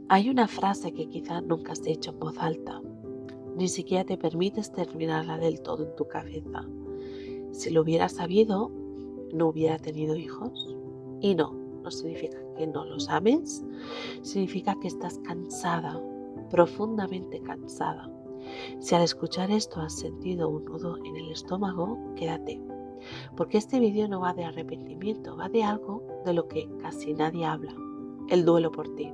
Hay una frase que quizá nunca has dicho en voz alta, ni siquiera te permites terminarla del todo en tu cabeza. Si lo hubiera sabido, no hubiera tenido hijos. Y no significa que no los ames, significa que estás cansada, profundamente cansada. Si al escuchar esto has sentido un nudo en el estómago, quédate, porque este vídeo no va de arrepentimiento, va de algo de lo que casi nadie habla, el duelo por ti,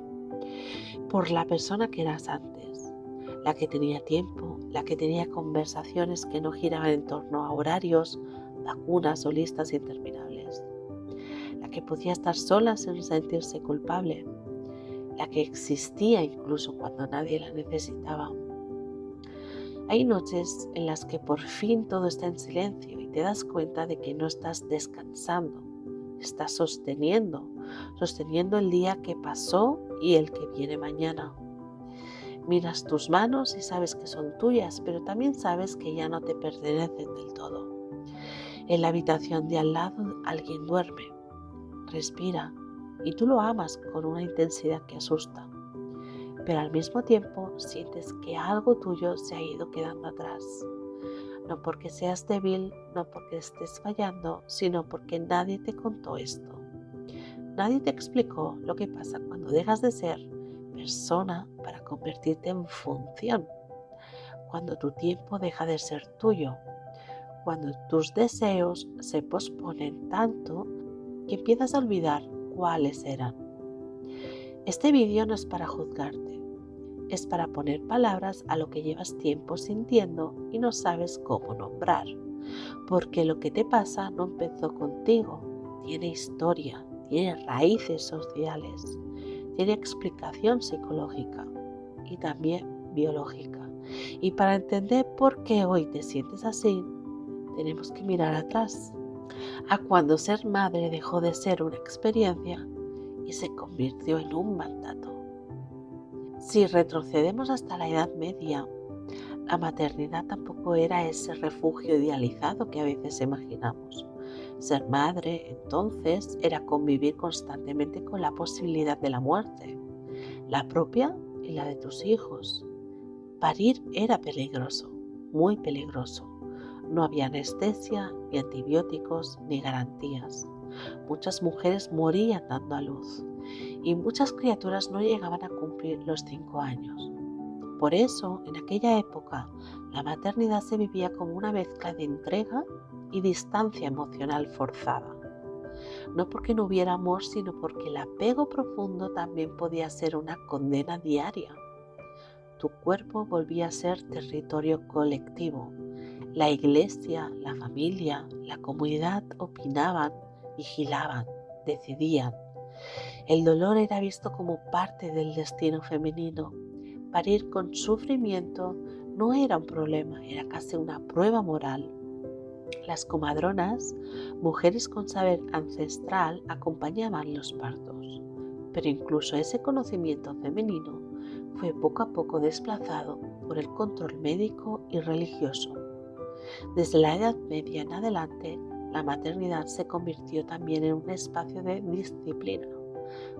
por la persona que eras antes, la que tenía tiempo, la que tenía conversaciones que no giraban en torno a horarios, vacunas o listas interminables, la que podía estar sola sin sentirse culpable, la que existía incluso cuando nadie la necesitaba. Hay noches en las que por fin todo está en silencio y te das cuenta de que no estás descansando, estás sosteniendo el día que pasó y el que viene mañana. Miras tus manos y sabes que son tuyas, pero también sabes que ya no te pertenecen del todo. En la habitación de al lado alguien duerme, respira y tú lo amas con una intensidad que asusta. Pero al mismo tiempo sientes que algo tuyo se ha ido quedando atrás. No porque seas débil, no porque estés fallando, sino porque nadie te contó esto. Nadie te explicó lo que pasa cuando dejas de ser persona para convertirte en función. Cuando tu tiempo deja de ser tuyo. Cuando tus deseos se posponen tanto que empiezas a olvidar cuáles eran. Este vídeo no es para juzgarte. Es para poner palabras a lo que llevas tiempo sintiendo y no sabes cómo nombrar. Porque lo que te pasa no empezó contigo. Tiene historia, tiene raíces sociales, tiene explicación psicológica y también biológica. Y para entender por qué hoy te sientes así, tenemos que mirar atrás, a cuando ser madre dejó de ser una experiencia y se convirtió en un mandato. Si retrocedemos hasta la Edad Media, la maternidad tampoco era ese refugio idealizado que a veces imaginamos. Ser madre, entonces, era convivir constantemente con la posibilidad de la muerte, la propia y la de tus hijos. Parir era peligroso, muy peligroso. No había anestesia, ni antibióticos, ni garantías. Muchas mujeres morían dando a luz y muchas criaturas no llegaban a cumplir los 5 años. Por eso, en aquella época, la maternidad se vivía como una mezcla de entrega y distancia emocional forzada. No porque no hubiera amor, sino porque el apego profundo también podía ser una condena diaria. Tu cuerpo volvía a ser territorio colectivo. La iglesia, la familia, la comunidad opinaban, vigilaban, decidían. El dolor era visto como parte del destino femenino. Parir con sufrimiento no era un problema, era casi una prueba moral. Las comadronas, mujeres con saber ancestral, acompañaban los partos, pero incluso ese conocimiento femenino fue poco a poco desplazado por el control médico y religioso. Desde la Edad Media en adelante, la maternidad se convirtió también en un espacio de disciplina.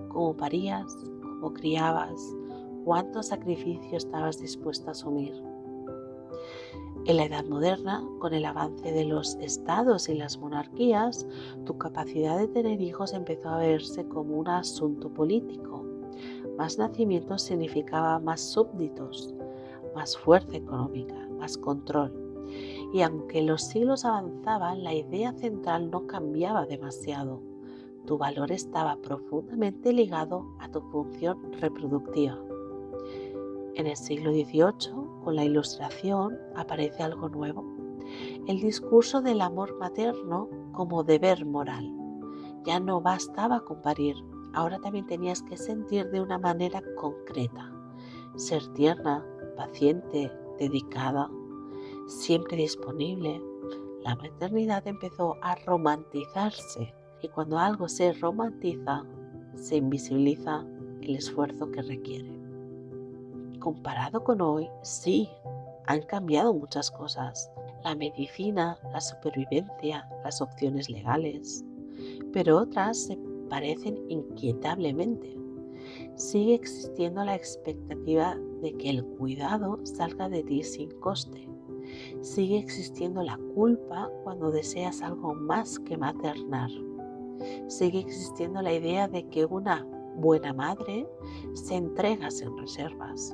Cómo parías, cómo criabas, cuánto sacrificio estabas dispuesta a asumir. En la Edad Moderna, con el avance de los estados y las monarquías, tu capacidad de tener hijos empezó a verse como un asunto político. Más nacimientos significaba más súbditos, más fuerza económica, más control. Y aunque los siglos avanzaban, la idea central no cambiaba demasiado. Tu valor estaba profundamente ligado a tu función reproductiva. En el siglo XVIII, con la Ilustración, aparece algo nuevo: el discurso del amor materno como deber moral. Ya no bastaba con parir, ahora también tenías que sentir de una manera concreta, ser tierna, paciente, dedicada, siempre disponible. La maternidad empezó a romantizarse y cuando algo se romantiza, se invisibiliza el esfuerzo que requiere. Comparado con hoy, sí, han cambiado muchas cosas. La medicina, la supervivencia, las opciones legales, pero otras se parecen inquietablemente. Sigue existiendo la expectativa de que el cuidado salga de ti sin coste. Sigue existiendo la culpa cuando deseas algo más que maternar. Sigue existiendo la idea de que una buena madre se entrega sin reservas.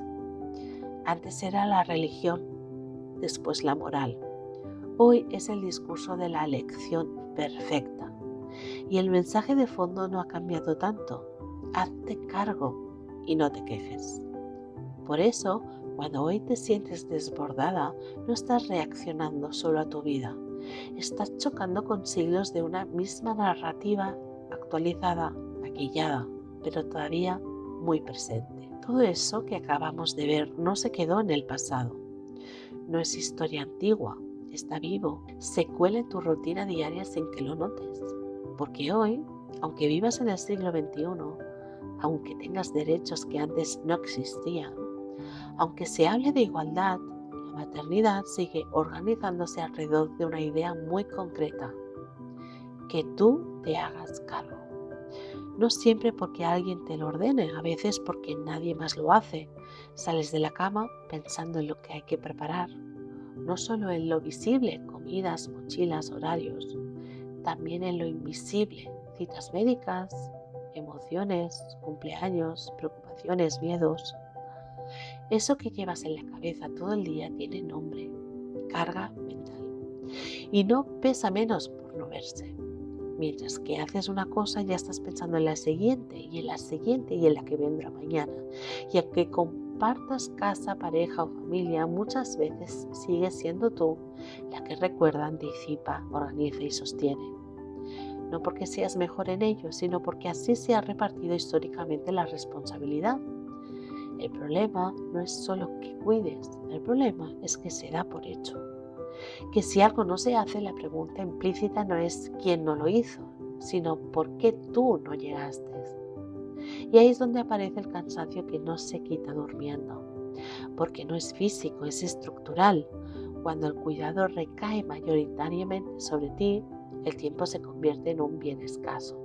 Antes era la religión, después la moral. Hoy es el discurso de la elección perfecta. Y el mensaje de fondo no ha cambiado tanto. Hazte cargo y no te quejes. Por eso, cuando hoy te sientes desbordada, no estás reaccionando solo a tu vida. Estás chocando con siglos de una misma narrativa actualizada, maquillada, pero todavía muy presente. Todo eso que acabamos de ver no se quedó en el pasado. No es historia antigua, está vivo. Se cuela en tu rutina diaria sin que lo notes. Porque hoy, aunque vivas en el siglo XXI, aunque tengas derechos que antes no existían, aunque se hable de igualdad, la maternidad sigue organizándose alrededor de una idea muy concreta: que tú te hagas cargo. No siempre porque alguien te lo ordene, a veces porque nadie más lo hace. Sales de la cama pensando en lo que hay que preparar, no solo en lo visible, comidas, mochilas, horarios, también en lo invisible, citas médicas, emociones, cumpleaños, preocupaciones, miedos. Eso que llevas en la cabeza todo el día tiene nombre: carga mental. Y no pesa menos por no verse. Mientras que haces una cosa, ya estás pensando en la siguiente, y en la siguiente, y en la que vendrá mañana. Y aunque compartas casa, pareja o familia, muchas veces sigues siendo tú la que recuerda, anticipa, organiza y sostiene. No porque seas mejor en ello, sino porque así se ha repartido históricamente la responsabilidad. El problema no es solo que cuides, el problema es que se da por hecho. Que si algo no se hace, la pregunta implícita no es quién no lo hizo, sino por qué tú no llegaste. Y ahí es donde aparece el cansancio que no se quita durmiendo, porque no es físico, es estructural. Cuando el cuidado recae mayoritariamente sobre ti, el tiempo se convierte en un bien escaso.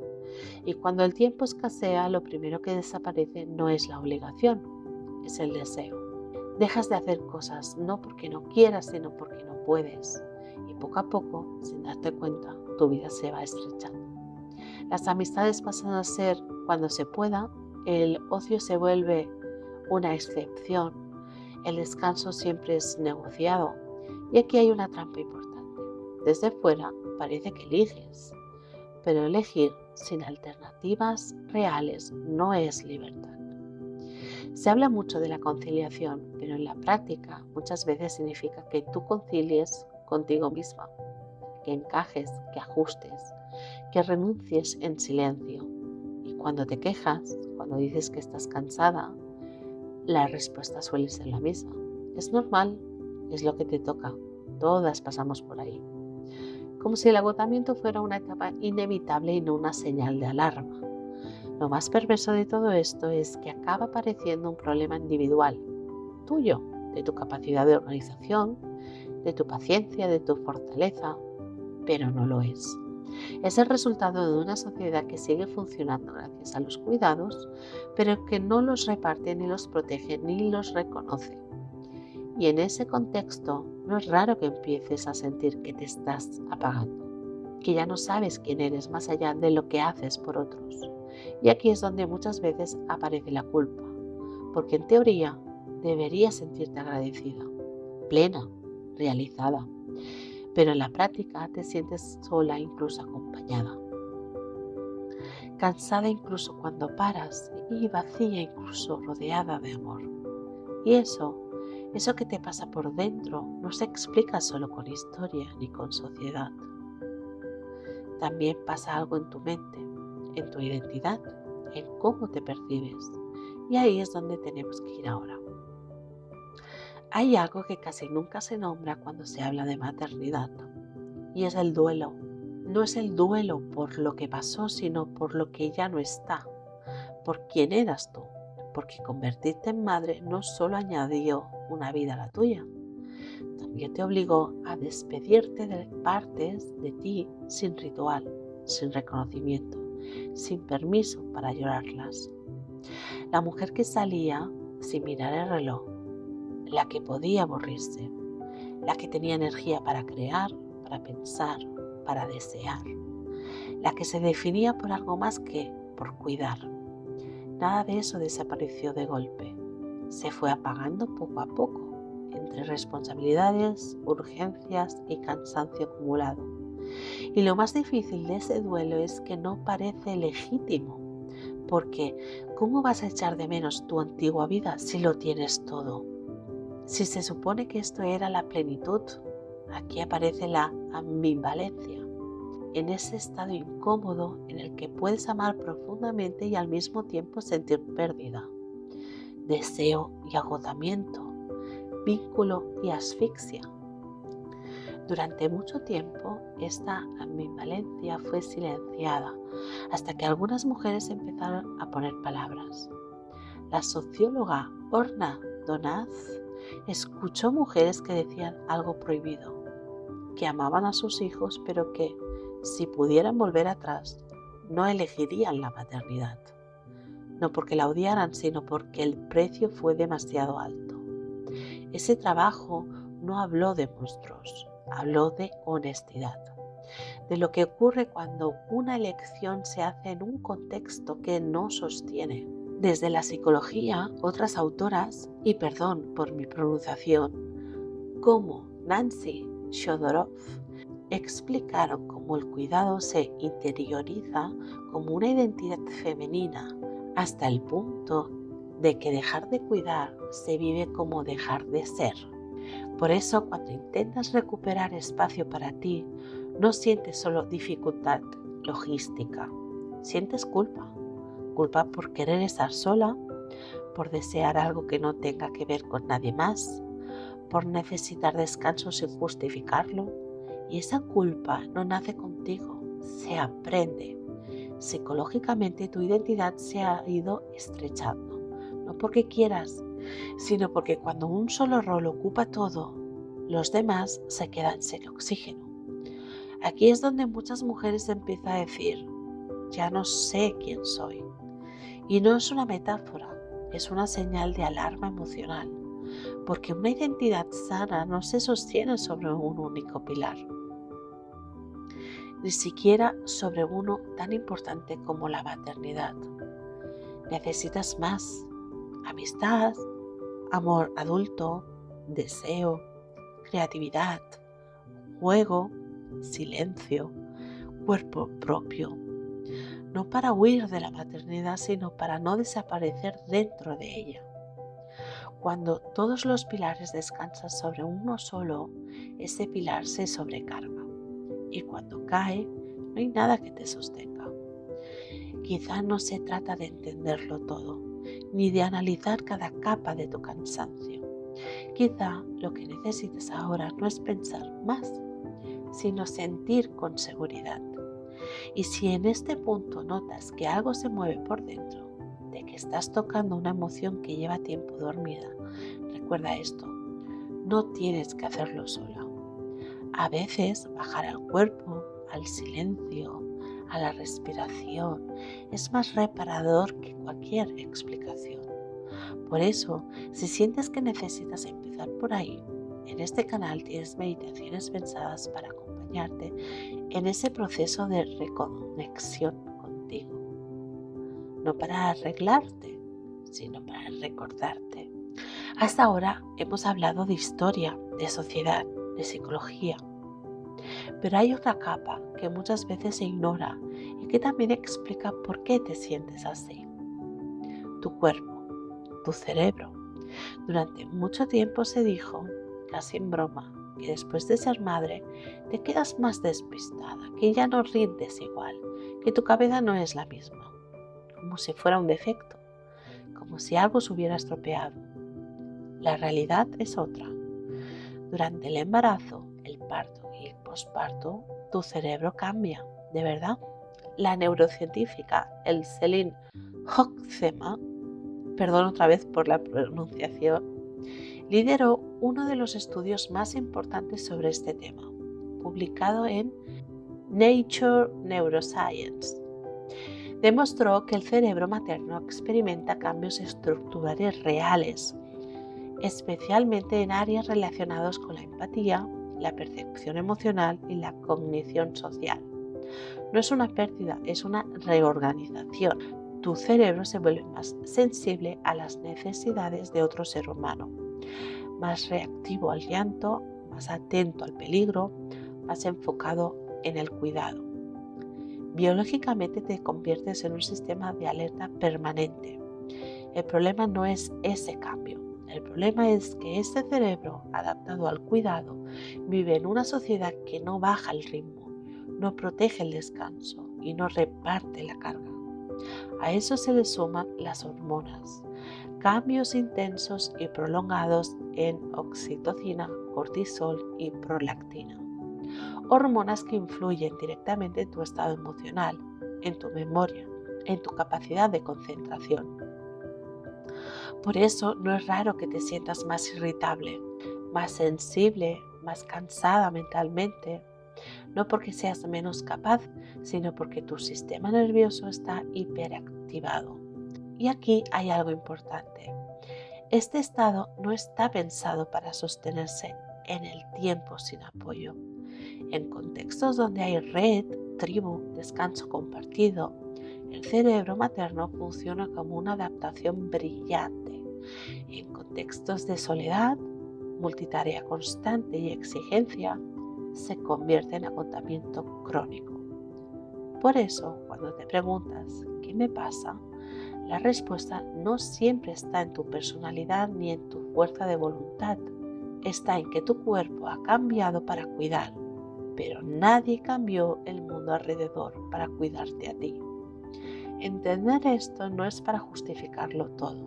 Y cuando el tiempo escasea, lo primero que desaparece no es la obligación, es el deseo. Dejas de hacer cosas no porque no quieras, sino porque no puedes. Y poco a poco, sin darte cuenta, tu vida se va estrechando. Las amistades pasan a ser cuando se pueda, el ocio se vuelve una excepción, el descanso siempre es negociado. Y aquí hay una trampa importante. Desde fuera parece que eliges, pero elegir sin alternativas reales no es libertad. Se habla mucho de la conciliación, pero en la práctica muchas veces significa que tú concilies contigo misma, que encajes, que ajustes, que renuncies en silencio. Y cuando te quejas, cuando dices que estás cansada, la respuesta suele ser la misma. Es normal, es lo que te toca. Todas pasamos por ahí. Como si el agotamiento fuera una etapa inevitable y no una señal de alarma. Lo más perverso de todo esto es que acaba pareciendo un problema individual, tuyo, de tu capacidad de organización, de tu paciencia, de tu fortaleza, pero no lo es. Es el resultado de una sociedad que sigue funcionando gracias a los cuidados, pero que no los reparte, ni los protege, ni los reconoce. Y en ese contexto no es raro que empieces a sentir que te estás apagando, que ya no sabes quién eres más allá de lo que haces por otros. Y aquí es donde muchas veces aparece la culpa, porque en teoría deberías sentirte agradecida, plena, realizada, pero en la práctica te sientes sola, incluso acompañada, cansada incluso cuando paras y vacía incluso rodeada de amor. Y eso que te pasa por dentro no se explica solo con historia ni con sociedad. También pasa algo en tu mente, en tu identidad, en cómo te percibes. Y ahí es donde tenemos que ir ahora. Hay algo que casi nunca se nombra cuando se habla de maternidad, y es el duelo. No es el duelo por lo que pasó, sino por lo que ya no está, por quién eras tú, porque convertirte en madre no solo añadió una vida a la tuya, también te obligó a despedirte de partes de ti sin ritual, sin reconocimiento, sin permiso para llorarlas. La mujer que salía sin mirar el reloj, la que podía aburrirse, la que tenía energía para crear, para pensar, para desear, la que se definía por algo más que por cuidar. Nada de eso desapareció de golpe, se fue apagando poco a poco, entre responsabilidades, urgencias y cansancio acumulado. Y lo más difícil de ese duelo es que no parece legítimo, porque ¿cómo vas a echar de menos tu antigua vida si lo tienes todo? Si se supone que esto era la plenitud, aquí aparece la ambivalencia, en ese estado incómodo en el que puedes amar profundamente y al mismo tiempo sentir pérdida, deseo y agotamiento, vínculo y asfixia. Durante mucho tiempo esta ambivalencia fue silenciada hasta que algunas mujeres empezaron a poner palabras. La socióloga Orna Donaz escuchó mujeres que decían algo prohibido, que amaban a sus hijos pero que, si pudieran volver atrás, no elegirían la maternidad. No porque la odiaran, sino porque el precio fue demasiado alto. Ese trabajo no habló de monstruos, habló de honestidad, de lo que ocurre cuando una elección se hace en un contexto que no sostiene. Desde la psicología, otras autoras, y perdón por mi pronunciación, como Nancy Shodorov, explicaron cómo el cuidado se interioriza como una identidad femenina hasta el punto de que dejar de cuidar se vive como dejar de ser. Por eso, cuando intentas recuperar espacio para ti, no sientes solo dificultad logística, sientes culpa. Culpa por querer estar sola, por desear algo que no tenga que ver con nadie más, por necesitar descanso sin justificarlo. Y esa culpa no nace contigo, se aprende. Psicológicamente tu identidad se ha ido estrechando, no porque quieras, sino porque cuando un solo rol ocupa todo, los demás se quedan sin oxígeno. Aquí es donde muchas mujeres empiezan a decir, ya no sé quién soy. Y no es una metáfora, es una señal de alarma emocional, porque una identidad sana no se sostiene sobre un único pilar, ni siquiera sobre uno tan importante como la maternidad. Necesitas más: amistad, amor adulto, deseo, creatividad, juego, silencio, cuerpo propio. No para huir de la maternidad, sino para no desaparecer dentro de ella. Cuando todos los pilares descansan sobre uno solo, ese pilar se sobrecarga. Y cuando cae, no hay nada que te sostenga. Quizá no se trata de entenderlo todo, ni de analizar cada capa de tu cansancio. Quizá lo que necesitas ahora no es pensar más, sino sentir con seguridad. Y si en este punto notas que algo se mueve por dentro, de que estás tocando una emoción que lleva tiempo dormida, recuerda esto: no tienes que hacerlo sola. A veces bajar al cuerpo, al silencio, a la respiración, es más reparador que cualquier explicación. Por eso, si sientes que necesitas empezar por ahí, en este canal tienes meditaciones pensadas para acompañarte en ese proceso de reconexión contigo. No para arreglarte, sino para recordarte. Hasta ahora hemos hablado de historia, de sociedad, de psicología. Pero hay otra capa que muchas veces se ignora y que también explica por qué te sientes así. Tu cuerpo, tu cerebro. Durante mucho tiempo se dijo, casi en broma, que después de ser madre te quedas más despistada, que ya no rindes igual, que tu cabeza no es la misma, como si fuera un defecto, como si algo se hubiera estropeado. La realidad es otra. Durante el embarazo, el parto y el posparto, tu cerebro cambia, de verdad. La neurocientífica Elseline Hoxema, perdón otra vez por la pronunciación, lideró uno de los estudios más importantes sobre este tema, publicado en Nature Neuroscience. demostró que el cerebro materno experimenta cambios estructurales reales, especialmente en áreas relacionadas con la empatía, la percepción emocional y la cognición social. No es una pérdida, es una reorganización. Tu cerebro se vuelve más sensible a las necesidades de otro ser humano, más reactivo al llanto, más atento al peligro, más enfocado en el cuidado. Biológicamente te conviertes en un sistema de alerta permanente. El problema no es ese cambio. El problema es que este cerebro, adaptado al cuidado, vive en una sociedad que no baja el ritmo, no protege el descanso y no reparte la carga. A eso se le suman las hormonas, cambios intensos y prolongados en oxitocina, cortisol y prolactina. Hormonas que influyen directamente en tu estado emocional, en tu memoria, en tu capacidad de concentración. Por eso no es raro que te sientas más irritable, más sensible, más cansada mentalmente, no porque seas menos capaz, sino porque tu sistema nervioso está hiperactivado. Y aquí hay algo importante. Este estado no está pensado para sostenerse en el tiempo sin apoyo. En contextos donde hay red, tribu, descanso compartido, el cerebro materno funciona como una adaptación brillante. En contextos de soledad, multitarea constante y exigencia, se convierte en agotamiento crónico. Por eso, cuando te preguntas ¿qué me pasa?, la respuesta no siempre está en tu personalidad ni en tu fuerza de voluntad. Está en que tu cuerpo ha cambiado para cuidar, pero nadie cambió el mundo alrededor para cuidarte a ti. Entender esto no es para justificarlo todo,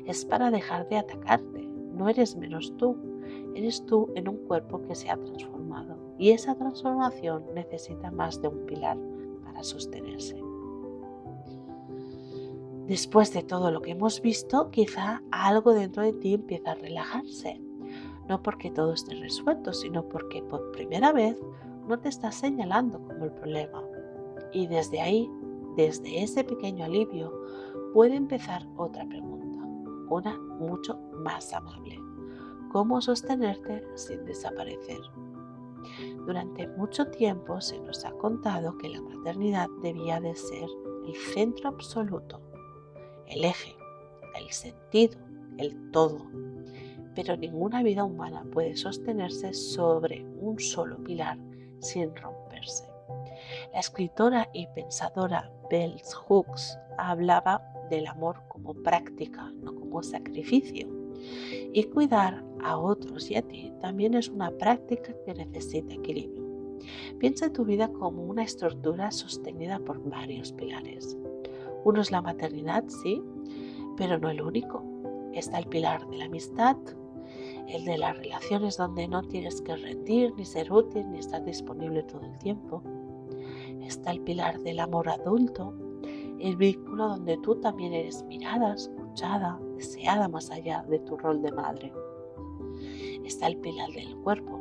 es para dejar de atacarte. No eres menos tú, eres tú en un cuerpo que se ha transformado y esa transformación necesita más de un pilar para sostenerse. Después de todo lo que hemos visto, quizá algo dentro de ti empieza a relajarse. No porque todo esté resuelto, sino porque por primera vez no te estás señalando como el problema. Y desde ahí, desde ese pequeño alivio, puede empezar otra pregunta, una mucho más amable. ¿Cómo sostenerte sin desaparecer? Durante mucho tiempo se nos ha contado que la maternidad debía de ser el centro absoluto, el eje, el sentido, el todo. Pero ninguna vida humana puede sostenerse sobre un solo pilar sin romperse. La escritora y pensadora Bell Hooks hablaba del amor como práctica, no como sacrificio. Y cuidar a otros y a ti también es una práctica que necesita equilibrio. Piensa en tu vida como una estructura sostenida por varios pilares. Uno es la maternidad, sí, pero no el único. Está el pilar de la amistad, el de las relaciones donde no tienes que rendir, ni ser útil, ni estar disponible todo el tiempo. Está el pilar del amor adulto, el vínculo donde tú también eres mirada, escuchada, deseada más allá de tu rol de madre. Está el pilar del cuerpo,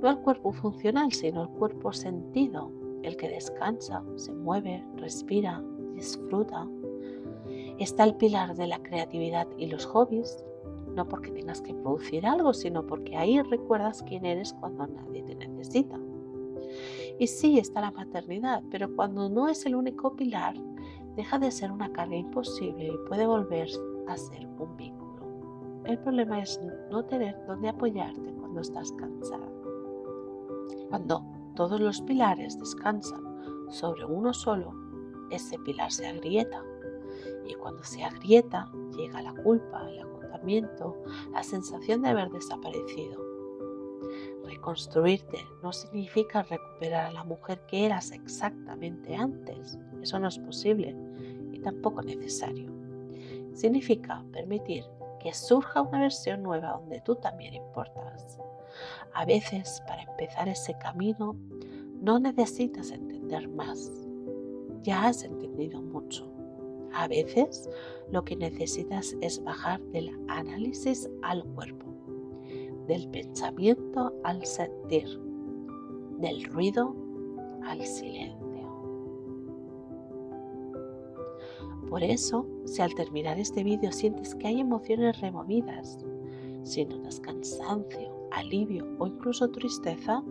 no el cuerpo funcional, sino el cuerpo sentido, el que descansa, se mueve, respira, disfruta. Está el pilar de la creatividad y los hobbies, no porque tengas que producir algo, sino porque ahí recuerdas quién eres cuando nadie te necesita. Y sí, está la maternidad, pero cuando no es el único pilar, deja de ser una carga imposible y puede volver a ser un vínculo. El problema es no tener dónde apoyarte cuando estás cansada. Cuando todos los pilares descansan sobre uno solo, ese pilar se agrieta. Y cuando se agrieta, llega la culpa, el agotamiento, la sensación de haber desaparecido. Reconstruirte no significa recuperar a la mujer que eras exactamente antes. Eso no es posible y tampoco necesario. Significa permitir que surja una versión nueva donde tú también importas. A veces, para empezar ese camino, no necesitas entender más. Ya has entendido mucho. A veces, lo que necesitas es bajar del análisis al cuerpo, del pensamiento al sentir, del ruido al silencio. Por eso, si al terminar este vídeo sientes que hay emociones removidas, si notas cansancio, alivio o incluso tristeza,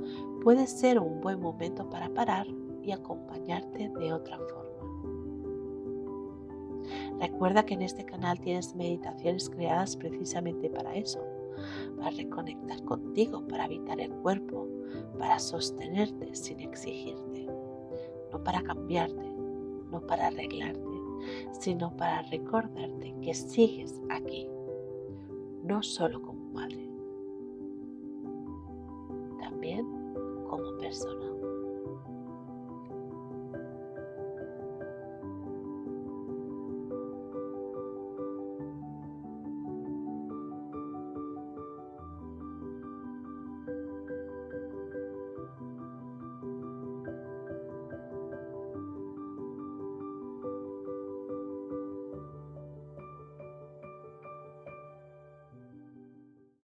puede ser un buen momento para parar y acompañarte de otra forma. Recuerda que en este canal tienes meditaciones creadas precisamente para eso, para reconectar contigo, para habitar el cuerpo, para sostenerte sin exigirte, no para cambiarte, no para arreglarte, sino para recordarte que sigues aquí, no solo como madre, también como persona.